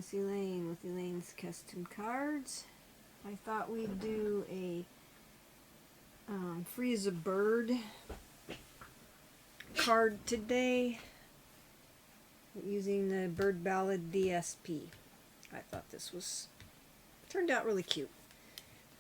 it's Elaine with Elaine's Custom Cards. I thought we'd do a Free as a Bird card today using the Bird Ballad DSP. I thought this turned out really cute.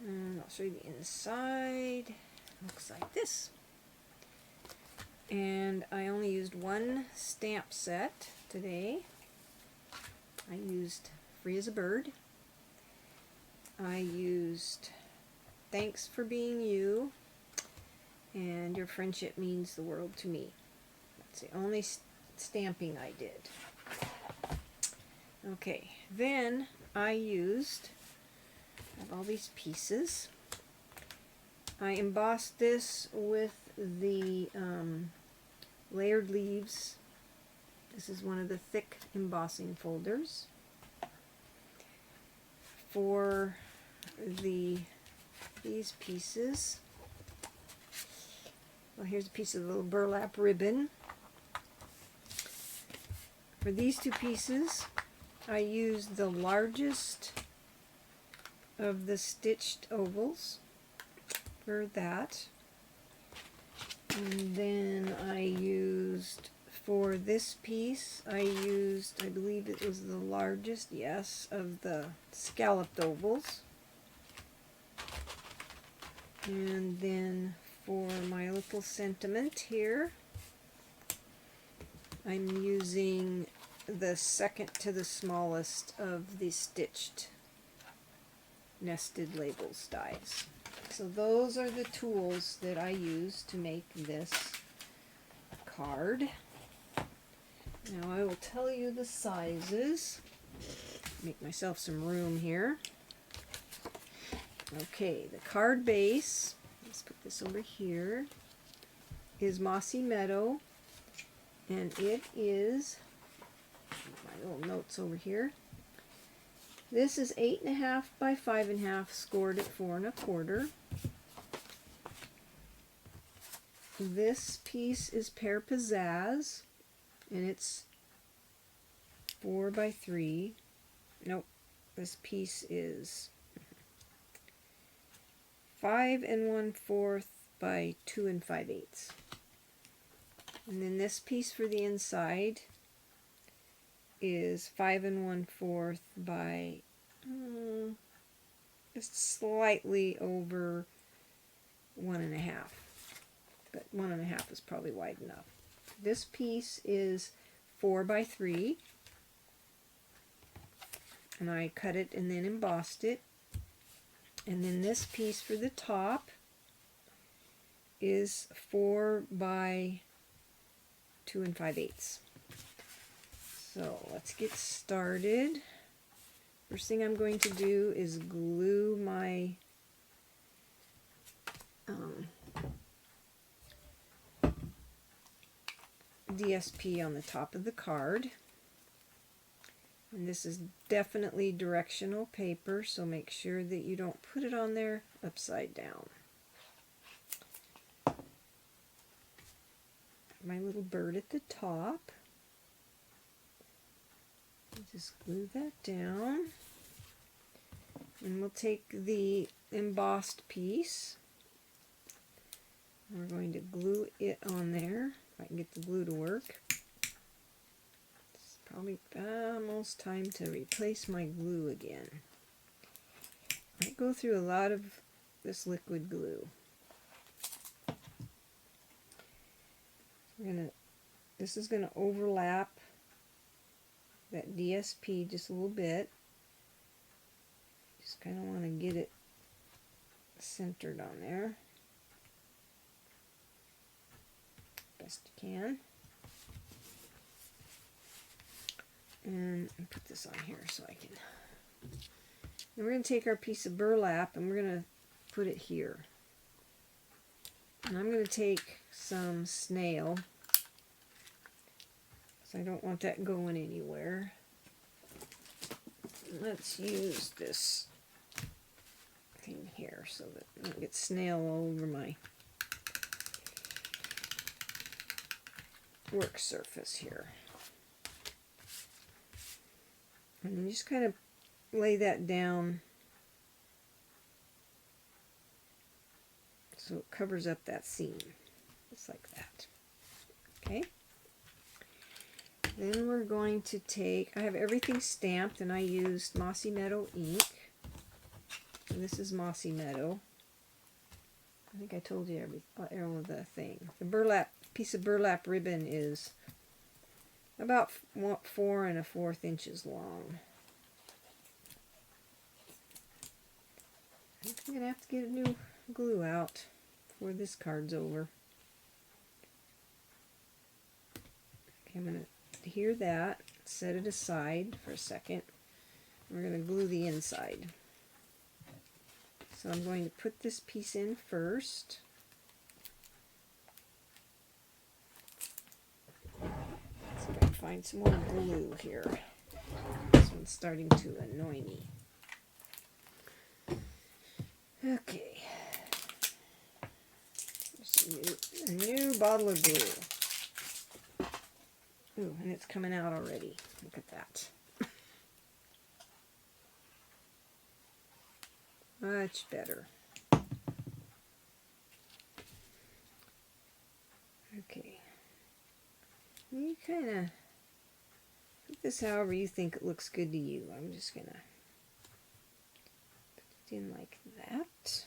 And I'll show you the inside. Looks like this. And I only used one stamp set today. I used Free as a Bird. I used Thanks for Being You, and Your Friendship Means the World to Me. That's the only stamping I did. Okay, then I have all these pieces. I embossed this with the layered leaves. This is one of the thick embossing folders. For these pieces, well, here's a piece of little burlap ribbon. For these two pieces, I used the largest of the stitched ovals for that. And then I used, for this piece, I believe it was the largest, yes, of the scalloped ovals. And then for my little sentiment here, I'm using the second to the smallest of the stitched nested labels dies. So those are the tools that I use to make this card. Now I will tell you the sizes. Make myself some room here. Okay, the card base, let's put this over here, is Mossy Meadow, and it is, my little notes over here, this is 8.5 by 5.5, scored at 4 1/4. This piece is Pear Pizzazz, and it's 4 by 3. Nope, this piece is 5 1/4 by 2 5/8. And then this piece for the inside is 5 1/4 by just slightly over 1.5, but 1.5 is probably wide enough. This piece is 4 by 3, and I cut it and then embossed it. And then this piece for the top is 4 by 2 5/8. So let's get started. First thing I'm going to do is glue my DSP on the top of the card. And this is definitely directional paper, so make sure that you don't put it on there upside down. My little bird at the top. Just glue that down. And we'll take the embossed piece. We're going to glue it on there, if I can get the glue to work. Probably almost time to replace my glue again. I go through a lot of this liquid glue. This is going to overlap that DSP just a little bit. Just kind of want to get it centered on there best you can. And put this on here so I can. And we're going to take our piece of burlap and we're going to put it here. And I'm going to take some snail, because I don't want that going anywhere. Let's use this thing here so that I don't get snail all over my work surface here. And then just kind of lay that down so it covers up that seam, just like that. Okay. Then we're going to take, I have everything stamped and I used Mossy Meadow ink. And this is Mossy Meadow. I think I told you all of the thing. The burlap, piece of burlap ribbon is about 4 1/4 inches long. I think I'm going to have to get a new glue out before this card's over. Okay, I'm going to adhere that, set it aside for a second. We're going to glue the inside. So I'm going to put this piece in first. Let's see if I can find some more glue here. This one's starting to annoy me. Okay. A new bottle of glue. Ooh, and it's coming out already. Look at that. Much better. Okay. You kind of put this however you think it looks good to you. I'm just going to put it in like that.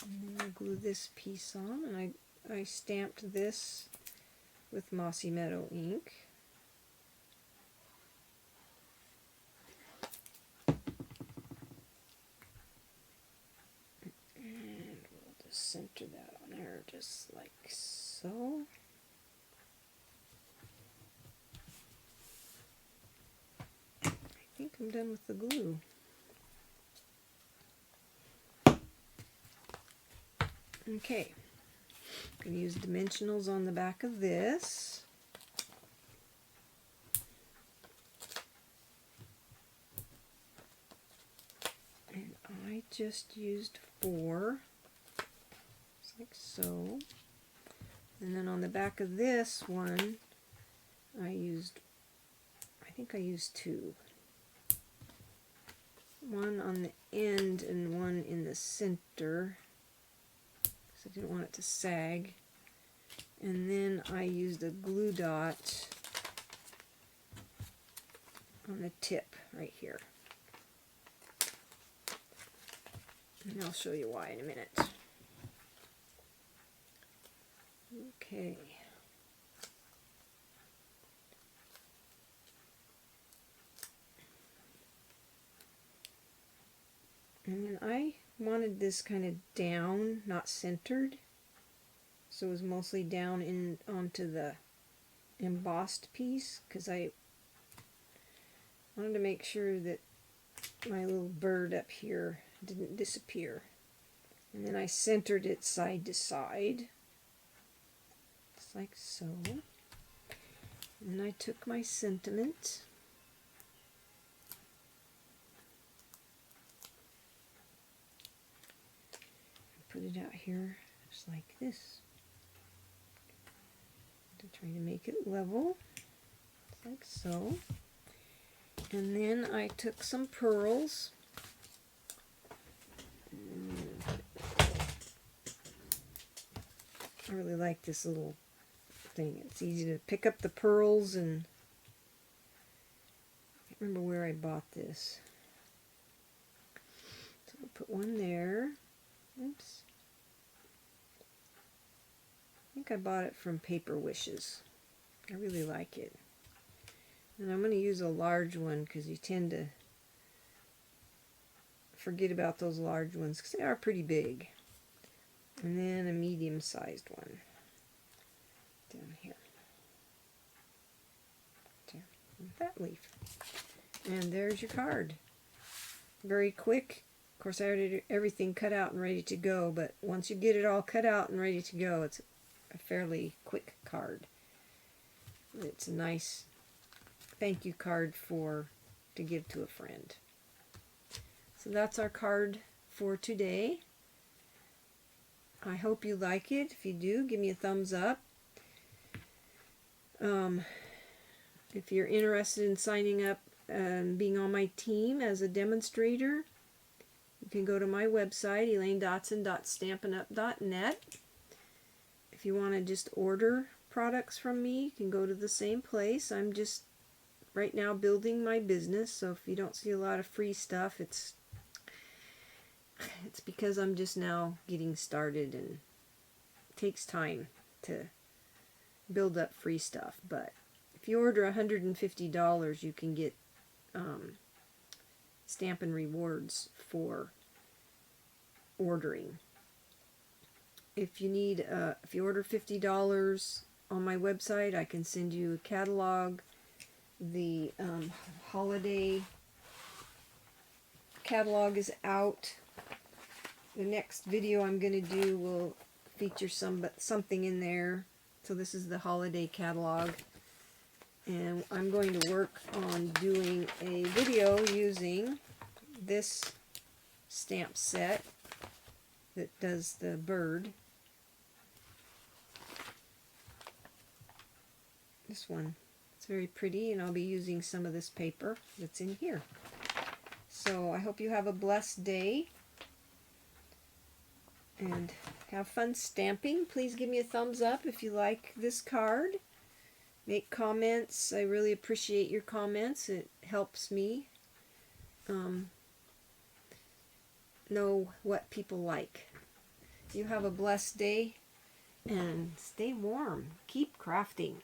And then I'll glue this piece on, and I stamped this with Mossy Meadow ink. And we'll just center that on there just like so. I think I'm done with the glue. Okay, I'm going to use dimensionals on the back of this. And I just used 4, just like so. And then on the back of this one, I think I used 2. One on the end and one in the center. I didn't want it to sag. And then I used a glue dot on the tip right here. And I'll show you why in a minute. Okay. And then I wanted this kind of down, not centered, so it was mostly down in onto the embossed piece, because I wanted to make sure that my little bird up here didn't disappear. And then I centered it side to side, just like so. And I took my sentiment, put it out here just like this, to try to make it level, just like so. And then I took some pearls, I really like this little thing. It's easy to pick up the pearls, and I can't remember where I bought this. So I'll put one there. Oops. I think I bought it from Paper Wishes. I really like it. And I'm going to use a large one because you tend to forget about those large ones because they are pretty big. And then a medium-sized one down here. There, with that leaf. And there's your card. Very quick. Of course, I already had everything cut out and ready to go, but once you get it all cut out and ready to go, it's a fairly quick card. It's a nice thank you card to give to a friend. So that's our card for today. I hope you like it. If you do, give me a thumbs up. If you're interested in signing up and being on my team as a demonstrator, you can go to my website, elainescustomcards.stampinup.net. If you want to just order products from me, you can go to the same place. I'm just right now building my business, so if you don't see a lot of free stuff, it's because I'm just now getting started, and it takes time to build up free stuff. But if you order $150, you can get Stampin' Rewards for ordering. If you order $50 on my website, I can send you a catalog. The holiday catalog is out. The next video I'm going to do will feature something in there. So this is the holiday catalog. And I'm going to work on doing a video using this stamp set that does the bird. This one. It's very pretty, and I'll be using some of this paper that's in here. So I hope you have a blessed day and have fun stamping. Please give me a thumbs up if you like this card. Make comments. I really appreciate your comments. It helps me know what people like. You have a blessed day and stay warm. Keep crafting.